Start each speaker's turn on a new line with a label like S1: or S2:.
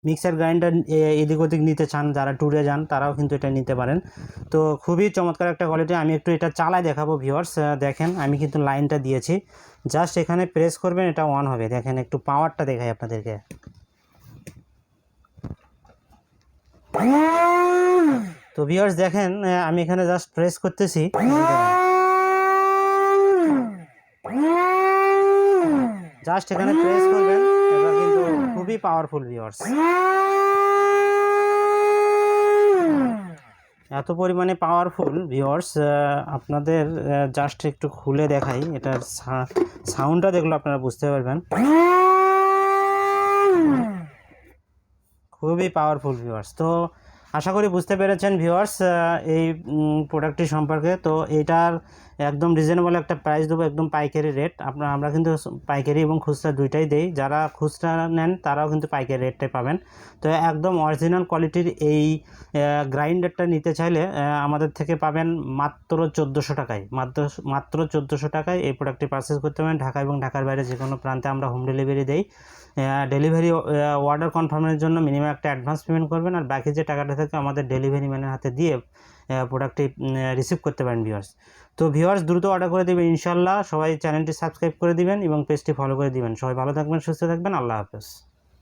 S1: Mixer grinder এদিক ওদিক নিতে চান, যারা ট্যুরে যান তারাও কিন্তু এটা নিতে পারেন। তো খুবই চমৎকার একটা কোয়ালিটি। আমি একটু এটা চালায় দেখাবো ভিউয়ার্স। দেখেন আমি কিন্তু লাইনটা দিয়েছি, জাস্ট এখানে প্রেস করবেন এটা অন হবে। দেখেন একটু পাওয়ারটা দেখাই আপনাদেরকে। তো ভিউয়ার্স দেখেন আমি এখানে জাস্ট প্রেস করতেছি, জাস্ট এখানে প্রেস করবেন, এটা কিন্তু খুবই পাওয়ারফুল ভিউয়ার্স, এত পরিমাণে পাওয়ারফুল ভিউয়ার্স। আপনাদের জাস্ট একটু খুলে দেখাই, এটার সাউন্ডটা দেখলে আপনারা বুঝতে পারবেন, খুবই পাওয়ারফুল ভিউয়ার্স। তো আশা করি বুঝতে পেরেছেন ভিউয়ার্স এই প্রোডাক্টটি সম্পর্কে। তো এটার একদম রিজনেবল একটা প্রাইস দেবো, একদম পাইকারি রেট। আমরা কিন্তু পাইকারি এবং খুচরা দুইটাই দেই, যারা খুচরা নেন তারাও কিন্তু পাইকারি রেটটাই পাবেন। তো একদম অরিজিনাল কোয়ালিটির এই গ্রাইন্ডারটা নিতে চাইলে আমাদের থেকে পাবেন মাত্র 1400 টাকায়, মাত্র 1400 টাকায় এই প্রোডাক্টটি পারচেস করতে পারেন। ঢাকা এবং ঢাকার বাইরে যে কোনো প্রান্তে আমরা হোম ডেলিভারি দেই। ডেলিভারি অর্ডার কনফার্মের জন্য মিনিমাম একটা অ্যাডভান্স পেমেন্ট করবেন, আর বাকি যে টাকাটা থাকে আমাদের ডেলিভারি ম্যানের হাতে দিয়ে প্রোডাক্টটি রিসিভ করতে পারেন ভিউয়ার্স। তো ভিউয়ার্স দ্রুত অর্ডার করে দেবেন ইনশাল্লাহ। সবাই চ্যানেলটি সাবস্ক্রাইব করে দিবেন এবং পেজটি ফলো করে দিবেন। সবাই ভালো থাকবেন, সুস্থ থাকবেন, আল্লাহ হাফেজ।